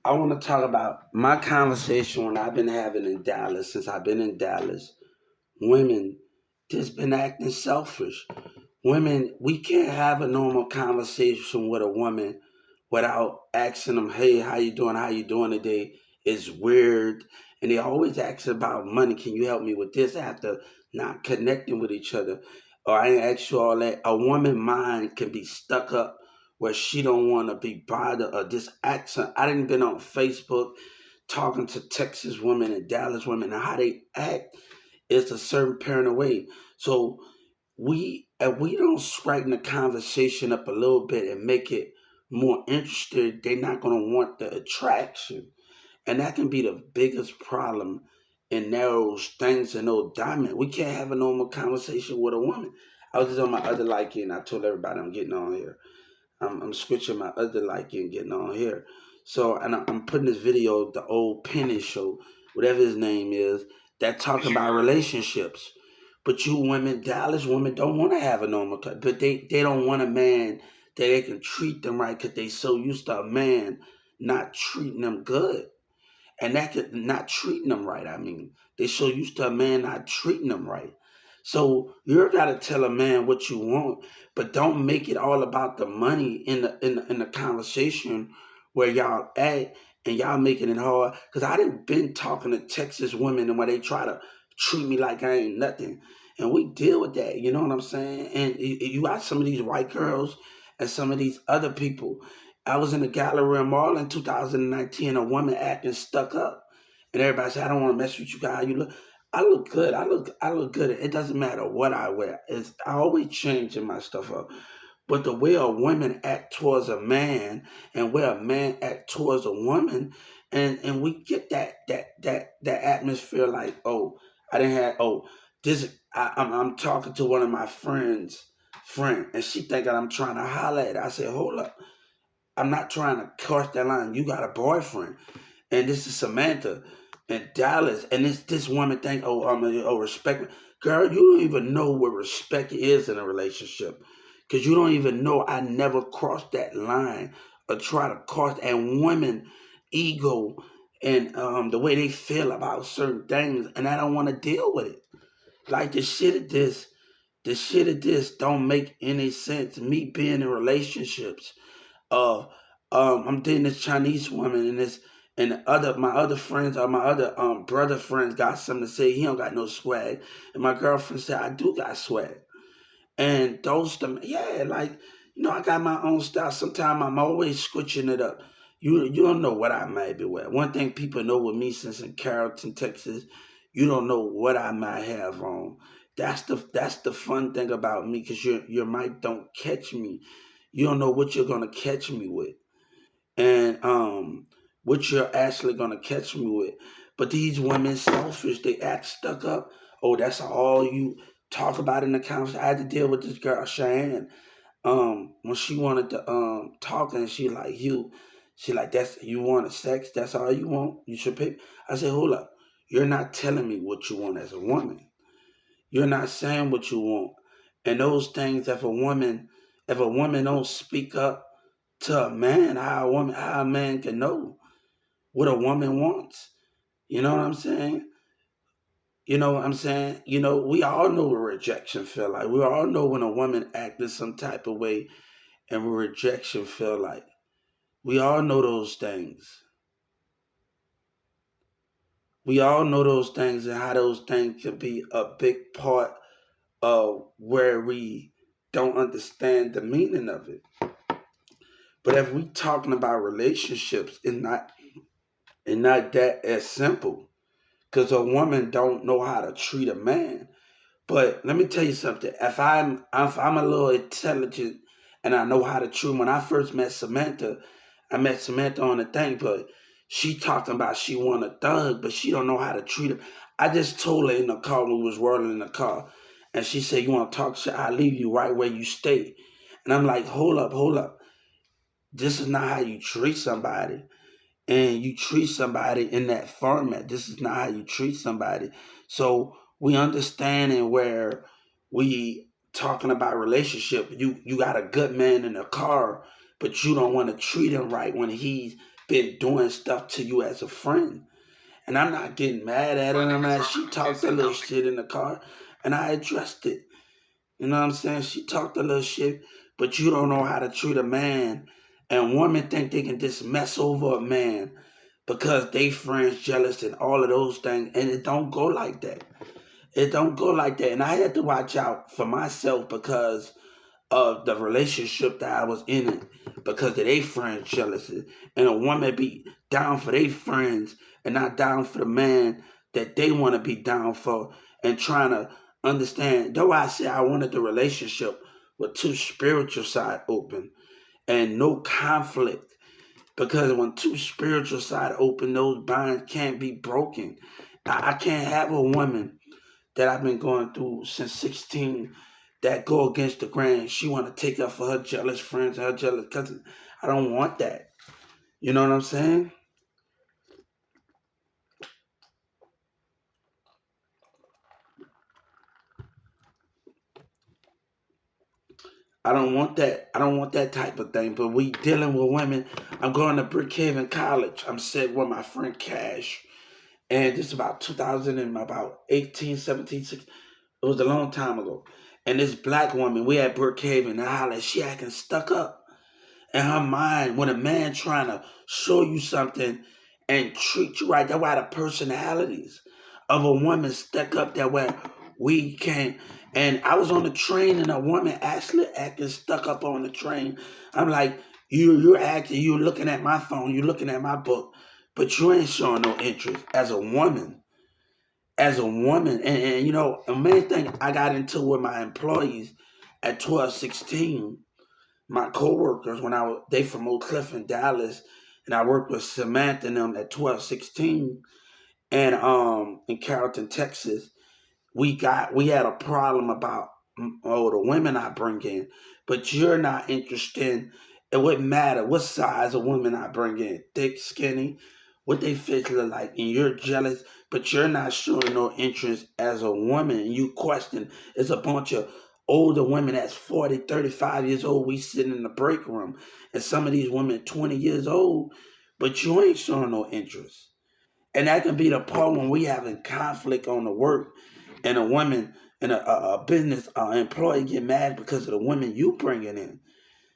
I want to talk about my conversation when I've been having in Dallas. Since I've been in Dallas, women just been acting selfish. Women, we can't have a normal conversation with a woman without asking them, "Hey, how you doing? How you doing today?" It's weird, and they always ask about money. Can you help me with this? After not connecting with each other, or I ain't ask you all that. A woman mind can be stuck up where she don't want to be bothered or this accent. I didn't been on Facebook talking to Texas women and Dallas women and how they act is a certain parent away. So we if we don't straighten the conversation up a little bit and make it more interested, they're not going to want the attraction, and that can be the biggest problem in those things and those diamond. We can't have a normal conversation with a woman. I was just on my other liking. I told everybody I'm getting on here. I'm switching my other liking, getting on here. So, and I'm putting this video, the old Penny show, whatever his name is, that talking about relationships. But you women, Dallas women, don't want to have a normal, but they don't want a man that they can treat them right because they so used to a man not treating them good, and that could not treating them right. I mean, they so used to a man not treating them right. So you gotta tell a man what you want, but don't make it all about the money in the conversation where y'all at, and y'all making it hard. Cause I didn't been talking to Texas women and where they try to treat me like I ain't nothing, and we deal with that. You know what I'm saying? And you got some of these white girls and some of these other people. I was in the Galleria Mall in 2019, a woman acting stuck up. And everybody said, I don't want to mess with you guys. You look I look good. I look good. It doesn't matter what I wear. I always changing my stuff up. But the way a woman act towards a man and where a man act towards a woman, and we get that atmosphere like, oh, I didn't have this I'm talking to one of my friend, and she think that I'm trying to holler at her. I said, hold up. I'm not trying to cross that line. You got a boyfriend, and this is Samantha in Dallas, and this woman think, oh, respect. Girl, you don't even know what respect is in a relationship, because you don't even know. I never crossed that line or try to cross. And women, ego, and the way they feel about certain things, and I don't want to deal with it. Like the shit of this don't make any sense. Me being in relationships, uh, I'm dating this Chinese woman, and this and the other my other friends or my other brother friends got something to say. He don't got no swag, and my girlfriend said I do got swag. And those the yeah, like I got my own style. Sometimes I'm always switching it up. You don't know what I might be wearing. One thing people know with me since in Carrollton, Texas, you don't know what I might have on. That's the fun thing about me, because your mic don't catch me. You don't know what you're gonna catch me with, and what you're actually gonna catch me with. But these women selfish, they act stuck up. Oh, that's all you talk about in the conversation. I had to deal with this girl Cheyenne. When she wanted to talk, and she like, that's you wanted sex, that's all you want, you should pick. I said, hold up, you're not telling me what you want as a woman. You're not saying what you want. And those things, if a woman don't speak up to a man, how a man can know what a woman wants. You know what I'm saying? You know what I'm saying? We all know what rejection feel like. We all know when a woman acting some type of way and what rejection feel like. We all know those things. We all know those things, and how those things can be a big part of where we don't understand the meaning of it. But if we talking about relationships, and not that as simple, because a woman don't know how to treat a man. But let me tell you something. If I'm a little intelligent and I know how to treat. When I first met Samantha, I met Samantha on the thing, but she talking about she want a thug, but she don't know how to treat him. I just told her in the car when we was rolling in the car, and she said, "You want to talk shit? I'll leave you right where you stay." And I'm like, "Hold up, hold up. This is not how you treat somebody." And you treat somebody in that format. This is not how you treat somebody. So we understanding where we talking about relationship. You got a good man in a car, but you don't want to treat him right when he's been doing stuff to you as a friend. And I'm not getting mad at her. I'm not. She talked a little shit in the car, and I addressed it. You know what I'm saying? She talked a little shit, but you don't know how to treat a man. And women think they can just mess over a man because they friends jealous and all of those things. And it don't go like that. It don't go like that. And I had to watch out for myself because of the relationship that I was in it, because of their friends jealousy. And a woman be down for their friends and not down for the man that they want to be down for, and trying to understand. Though I said I wanted the relationship with two spiritual side open and no conflict. Because when two spiritual side open, those bonds can't be broken. I can't have a woman that I've been going through since 16 that go against the grain. She want to take up for her jealous friends and her jealous cousins. I don't want that. You know what I'm saying? I don't want that. I don't want that type of thing. But we dealing with women. I'm going to Brookhaven College. I'm sitting with my friend Cash. And this is about 2000 and about 18, 17, 16. It was a long time ago. And this black woman, we at Brookhaven, and holla, she acting stuck up. In her mind, when a man trying to show you something and treat you right, that's why the personalities of a woman stuck up that way. We can't. And I was on the train, and a woman actually acting stuck up on the train. I'm like, you're acting, you're looking at my phone, you're looking at my book, but you ain't showing no interest as a woman. As a woman, and you know, a main thing I got into with my employees at 12, 16, my coworkers, when they from Oak Cliff in Dallas, and I worked with Samantha and them at 12, 16, and in Carrollton, Texas. We had a problem about the women I bring in, but you're not interested. It wouldn't matter what size of women I bring in, thick, skinny, what they fit look like, and you're jealous, but you're not showing no interest as a woman. And you question, it's a bunch of older women that's 40, 35 years old. We sitting in the break room, and some of these women 20 years old, but you ain't showing no interest. And that can be the part when we having conflict on the work, and a woman and a business employee get mad because of the women you bringing in.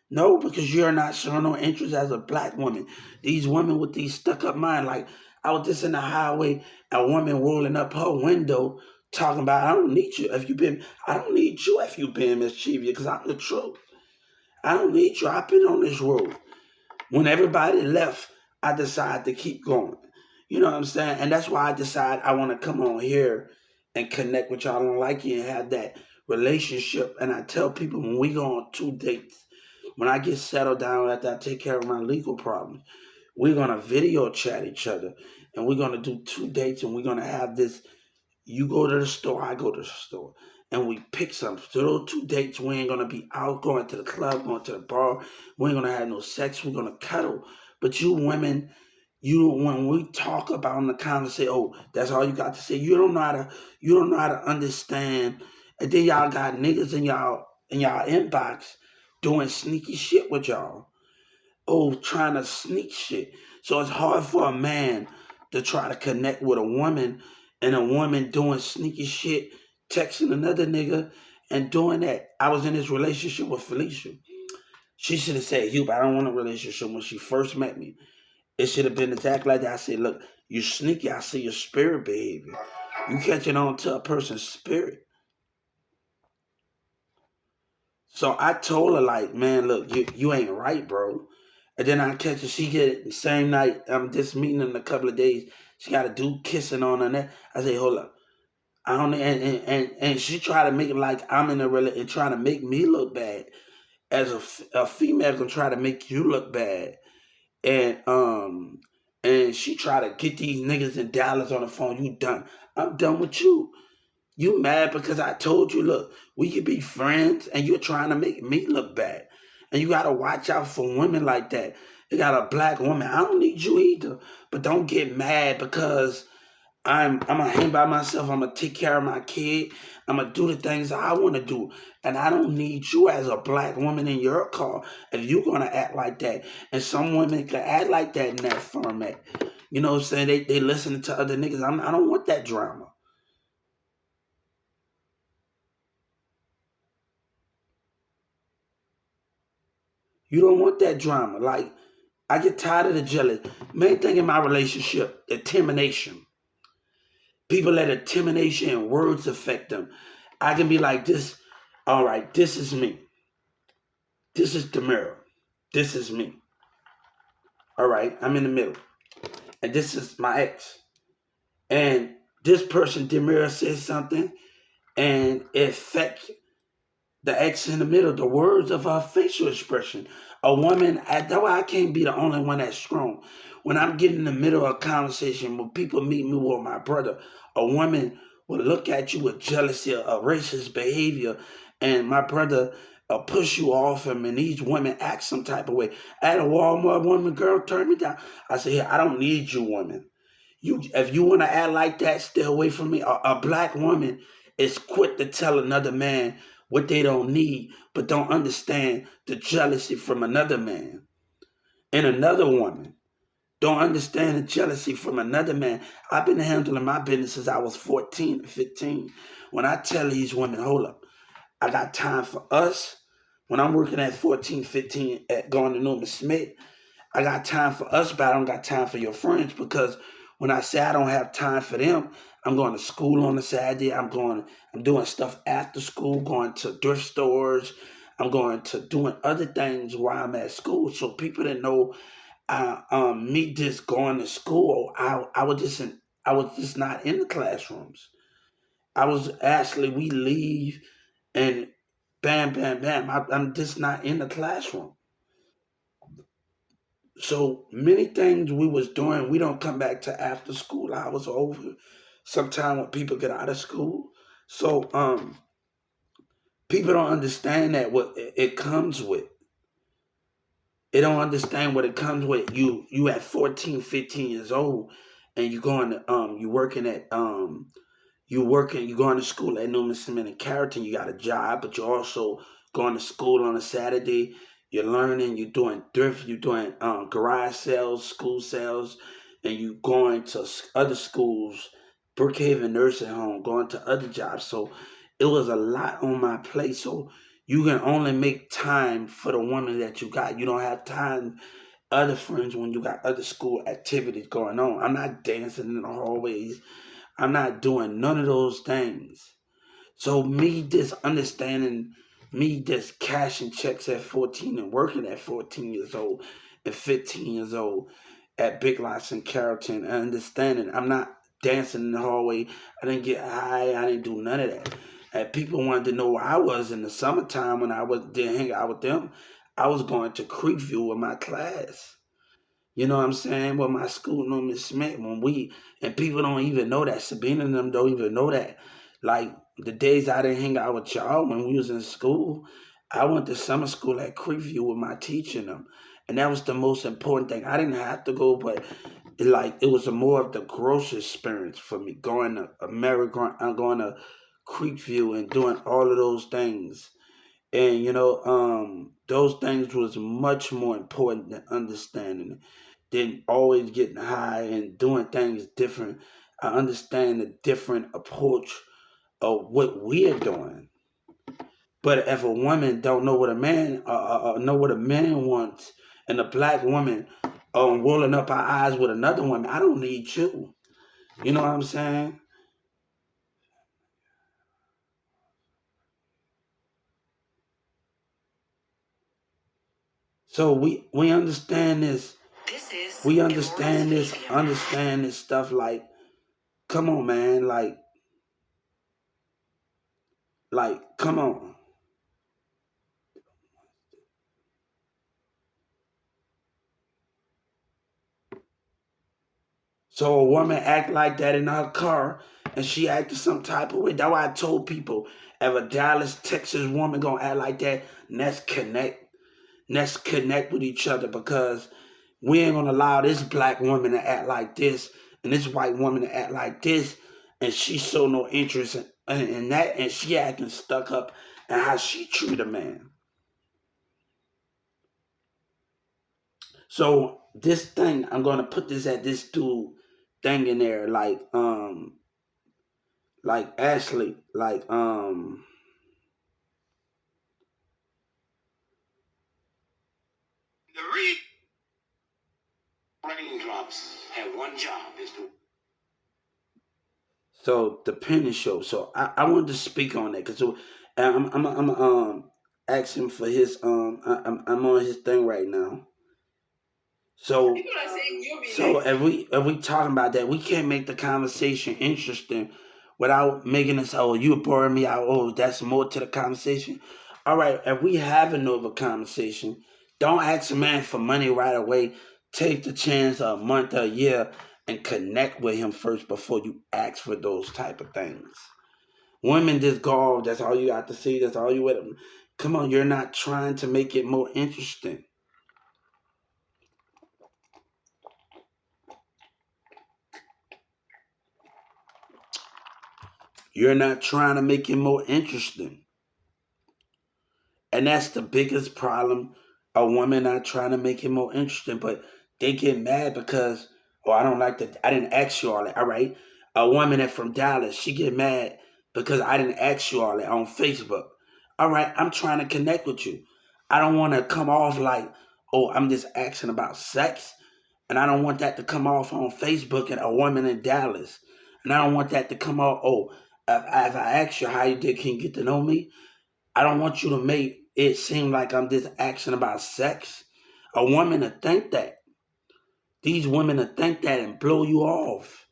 No, because you're not showing no interest as a black woman. These women with these stuck up mind, like I was just in the highway, a woman rolling up her window talking about, I don't need you if you been mischievous, because I'm the truth. I don't need you. I've been on this road. When everybody left, I decided to keep going. You know what I'm saying? And that's why I decide I want to come on here and connect with y'all on like you and have that relationship. And I tell people when we go on 2 dates, when I get settled down after I take care of my legal problems, we're gonna video chat each other, and we're gonna do 2 dates, and we're gonna have this. You go to the store, I go to the store, and we pick something. So those 2 dates, we ain't gonna be out going to the club, going to the bar. We ain't gonna have no sex. We're gonna cuddle. But you women, when we talk about in the conversation, oh, that's all you got to say. You don't know how to understand. And then y'all got niggas in y'all inbox doing sneaky shit with y'all. Oh, trying to sneak shit. So it's hard for a man to try to connect with a woman, and a woman doing sneaky shit, texting another nigga and doing that. I was in this relationship with Felicia. She should have said, Hugh, I don't want a relationship when she first met me. It should have been exactly like that. I said, look, you sneaky. I see your spirit behavior. You catching on to a person's spirit. So I told her, like, man, look, you ain't right, bro. And then I catch her, she get it the same night. I'm just meeting in a couple of days. She got a dude kissing on her neck. I say, hold up. I don't and she try to make it like I'm in a relationship and trying to make me look bad. As a female gonna try to make you look bad. And she try to get these niggas in Dallas on the phone. You done. I'm done with you. You mad because I told you, look, we could be friends, and you're trying to make me look bad. And you gotta watch out for women like that. You got a black woman. I don't need you either. But don't get mad because I'm gonna hang by myself. I'm gonna take care of my kid. I'm gonna do the things I want to do, and I don't need you as a black woman in your car if you're gonna act like that. And some women can act like that in that format. You know what I'm saying? They listening to other niggas. I don't want that drama. You don't want that drama. Like, I get tired of the jealous. Main thing in my relationship, intimidation. People let intimidation and words affect them. I can be like this. All right, this is me. This is the mirror. This is me. All right, I'm in the middle. And this is my ex. And this person, Demira, says something and it affects the X in the middle, the words of her facial expression. A woman, that's why I can't be the only one that's strong. When I'm getting in the middle of a conversation, when people meet me with my brother, a woman will look at you with jealousy or racist behavior, and my brother push you off him, and these women act some type of way. At a Walmart, woman, girl, turn me down. I say, hey, I don't need you, woman. If you want to act like that, stay away from me. A black woman is quick to tell another man what they don't need, but don't understand the jealousy from another man. And another woman don't understand the jealousy from another man. I've been handling my business since I was 14, 15. When I tell these women, hold up, I got time for us. When I'm working at 14, 15 at going to Norman Smith, I got time for us, but I don't got time for your friends, because when I say I don't have time for them, I'm going to school on a Saturday. I'm doing stuff after school, going to thrift stores. I'm going to doing other things while I'm at school. So people that know me just going to school, I was just not in the classrooms. I was actually, we leave and bam, bam, bam. I'm just not in the classroom. So many things we was doing, we don't come back to after school hours are over. Sometime when people get out of school. So people don't understand that what it comes with. They don't understand what it comes with. You at 14, 15 years old and you going to you working at you going to school at Newman Cement and Carrollton, you got a job, but you're also going to school on a Saturday. You're learning, you're doing thrift, you're doing garage sales, school sales, and you going to other schools, Brookhaven Nursing Home, going to other jobs. So it was a lot on my plate. So you can only make time for the woman that you got. You don't have time other friends when you got other school activities going on. I'm not dancing in the hallways. I'm not doing none of those things. So me just understanding, me just cashing checks at 14 and working at 14 years old and 15 years old at Big Lots in Carrollton and understanding I'm not dancing in the hallway. I didn't get high. I didn't do none of that. And people wanted to know where I was in the summertime when didn't hang out with them. I was going to Creekview with my class. You know what I'm saying? Well, my school name is Smith. And people don't even know that. Sabina and them don't even know that. Like, the days I didn't hang out with y'all when we was in school, I went to summer school at Creekview with my teacher and them. And that was the most important thing. I didn't have to go, but it was a more of the gross experience for me. Going to America, going to Creekview and doing all of those things. And those things was much more important than understanding, than always getting high and doing things different. I understand the different approach of what we are doing. But if a woman don't know what a man know what a man wants, and a black woman rolling up her eyes with another woman, I don't need you. You know what I'm saying? So we understand this. We understand this stuff. Like, come on, man. Come on. So a woman act like that in her car, and she acted some type of way. That's why I told people, if a Dallas, Texas woman gonna act like that, let's connect. Let's connect with each other, because we ain't gonna allow this black woman to act like this and this white woman to act like this, and she show no interest in that, and she acting stuck up and how she treat a man. So this thing, I'm gonna put this at this dude thing in there, like Ashley, the raindrops have one job is to. So the penny show. So I wanted to speak on that because I'm asking for his I'm on his thing right now. So people are saying you'll be so next. If we talking about that, we can't make the conversation interesting without making us, oh, you boring me out. Oh, that's more to the conversation. All right, if we have another conversation, don't ask a man for money right away. Take the chance a month or a year and connect with him first before you ask for those type of things. Women just go, oh, that's all you got to see. That's all you with them. Come on, you're not trying to make it more interesting. You're not trying to make it more interesting. And that's the biggest problem. A woman not trying to make it more interesting, but they get mad because, oh, I don't like that. I didn't ask you all that. All right. A woman that from Dallas, she get mad because I didn't ask you all that on Facebook. All right. I'm trying to connect with you. I don't want to come off like, oh, I'm just asking about sex. And I don't want that to come off on Facebook and a woman in Dallas. And I don't want that to come off, oh, if I ask you how you did, can you get to know me? I don't want you to make it seem like I'm just asking about sex. A woman to think that. These women to think that and blow you off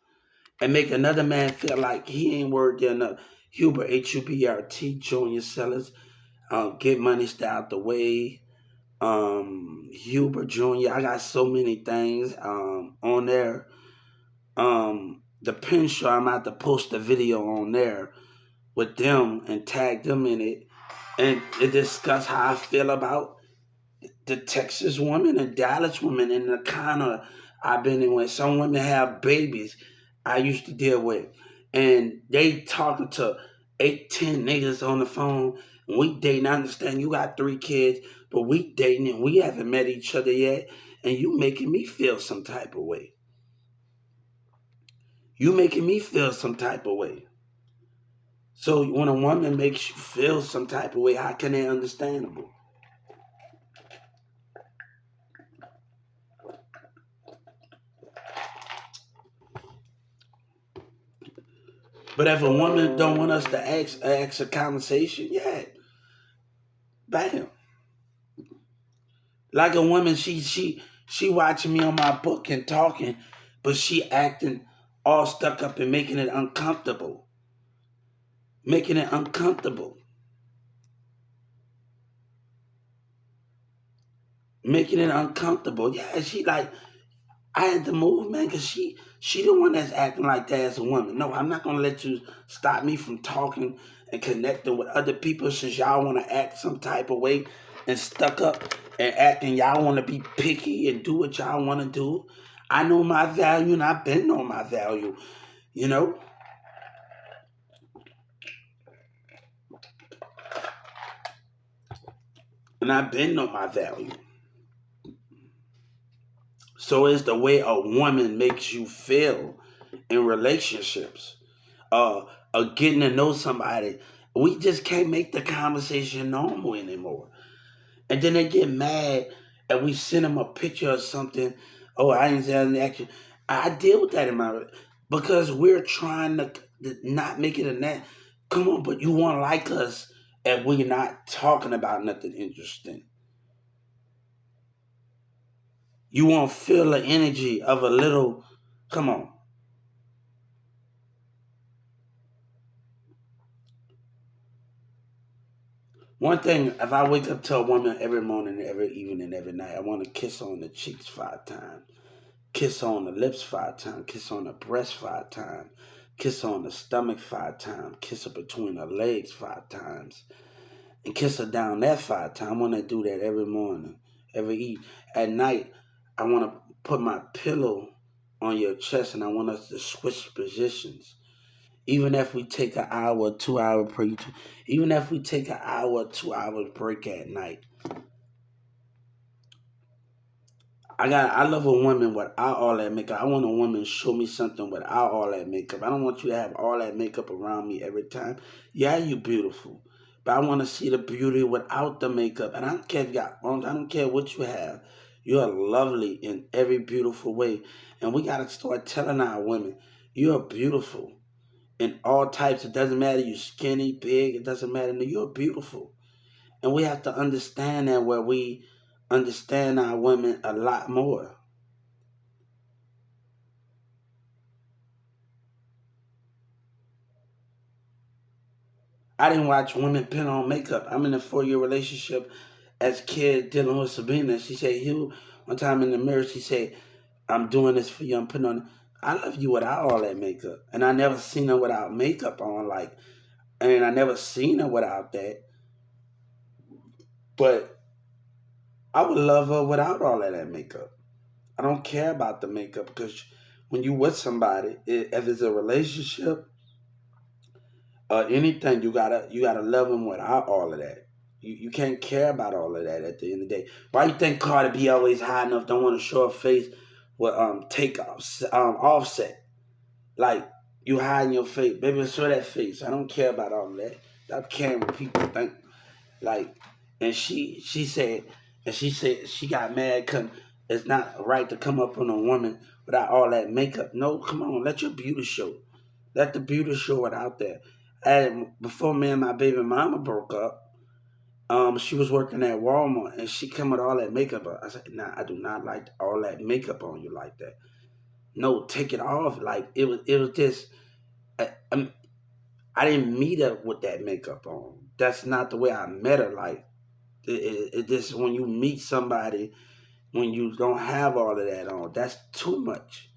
and make another man feel like he ain't worthy enough. Hubert, Hubert, Junior Sellers, Get Money, Stay Out the Way, Hubert Jr. I got so many things on there. The Pin Show, I'm about to post a video on there with them and tag them in it and discuss how I feel about the Texas woman and Dallas woman and the kind of I've been in when some women have babies I used to deal with. And they talking to 8, 10 niggas on the phone. And we dating. I understand you got 3 kids, but we dating and we haven't met each other yet. And you making me feel some type of way. You making me feel some type of way. So when a woman makes you feel some type of way, how can they understandable? But if a woman don't want us to ask a conversation, yeah, bam. Like a woman, she watching me on my book and talking, but she acting all stuck up and making it uncomfortable. Making it uncomfortable. Making it uncomfortable. Yeah, she like I had to move, man, because she the one that's acting like that as a woman. No, I'm not gonna let you stop me from talking and connecting with other people since y'all want to act some type of way and stuck up and acting y'all want to be picky and do what y'all want to do. I know my value and I've been on my value, you know, and I've been on my value. So it's the way a woman makes you feel in relationships. Getting to know somebody. We just can't make the conversation normal anymore. And then they get mad and we send them a picture or something. Oh, I didn't say any action. I deal with that in my because we're trying to not make it a net. Come on, but you won't like us if we're not talking about nothing interesting. You won't feel the energy of a little. Come on. One thing, if I wake up to a woman every morning, every evening, every night, I want to kiss her on the cheeks 5 times, kiss her on the lips 5 times, kiss her on the breast 5 times, kiss her on the stomach 5 times, kiss her between her legs 5 times, and kiss her down that 5 times. I want to do that every morning, every evening. At night, I want to put my pillow on your chest, and I want us to switch positions. Even if we take an hour, 2 hour break, even if we take an hour, 2 hours break at night. I love a woman without all that makeup. I want a woman to show me something without all that makeup. I don't want you to have all that makeup around me every time. Yeah, you beautiful. But I want to see the beauty without the makeup. And I don't care if you got I don't care what you have. You're lovely in every beautiful way. And we gotta start telling our women, you're beautiful in all types. It doesn't matter you skinny, big, it doesn't matter. No, you're beautiful. And we have to understand that where we understand our women a lot more. I didn't watch women put on makeup. I'm in a 4 year relationship as a kid dealing with Sabina. She said, Hugh, one time in the mirror, she said, I'm doing this for you. I'm putting on. I love you without all that makeup. And I never seen her without makeup on. And I never seen her without that. But I would love her without all of that makeup. I don't care about the makeup because when you with somebody, if it's a relationship or anything, you gotta love them without all of that. You can't care about all of that at the end of the day. Why you think Cardi B always high enough, don't want to show her face with takeoffs, offset? Like you hiding your face, baby, show that face. I don't care about all of that. Stop caring what people think. Like, and she said she got mad because it's not right to come up on a woman without all that makeup. No, come on, let your beauty show. Let the beauty show it out there. And before me and my baby mama broke up, she was working at Walmart and she come with all that makeup on. I said, nah, I do not like all that makeup on you like that. No, take it off. Like it was just I, I didn't meet her with that makeup on. That's not the way I met her. Like it just when you meet somebody when you don't have all of that on, that's too much.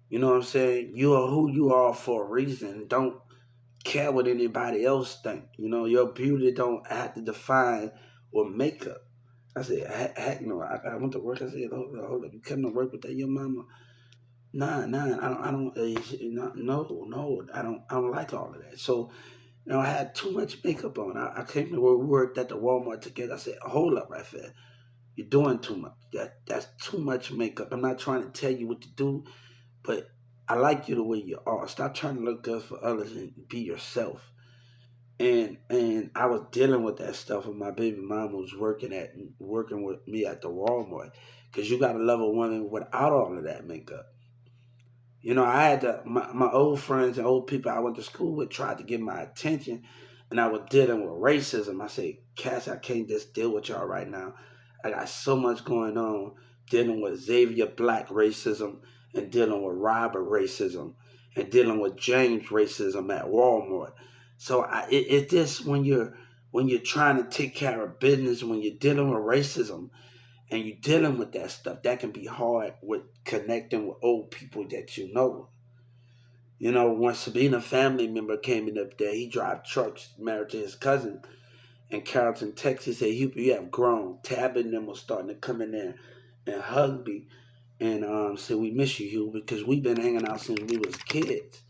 You know what I'm saying? You are who you are for a reason. Don't care what anybody else think. You know, your beauty don't have to define with makeup. I said, heck no. I went to work. I said, hold up, you coming to work with that your mama? Nah, no, I don't like all of that. So, I had too much makeup on. I came to where we worked at the Walmart together. I said, hold up right there. You're doing too much. That's too much makeup. I'm not trying to tell you what to do, but I like you the way you are. Stop trying to look good for others and be yourself. And I was dealing with that stuff when my baby mama was working with me at the Walmart. Cause you gotta love a woman without all of that makeup. I had my old friends and old people I went to school with tried to get my attention, and I was dealing with racism. I said, Cass, I can't just deal with y'all right now. I got so much going on dealing with Xavier Black racism and dealing with Robert racism and dealing with James racism at Walmart. So it just when you're trying to take care of business, when you're dealing with racism, and you're dealing with that stuff, that can be hard with connecting with old people that you know. When Sabina family member came in up there, he drive trucks, married to his cousin in Carrollton, Texas. He said, Hubert, you have grown. Tab and them was starting to come in there and hug me and said, we miss you, Hugh, because we've been hanging out since we was kids.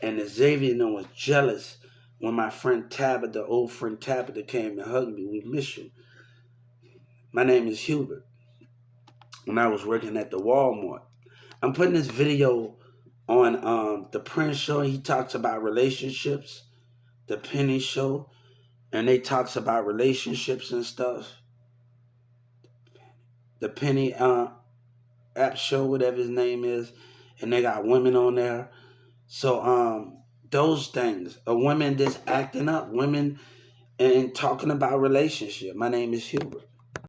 And Xavier and them was jealous when my friend Tabitha, old friend Tabitha, came and hugged me. We miss you. My name is Hubert. When I was working at the Walmart, I'm putting this video on the Prince show. He talks about relationships. The Penny show, and they talks about relationships and stuff. The Penny app show, whatever his name is, and they got women on there. So those things, a women just acting up, women and talking about relationship. My name is Hubert.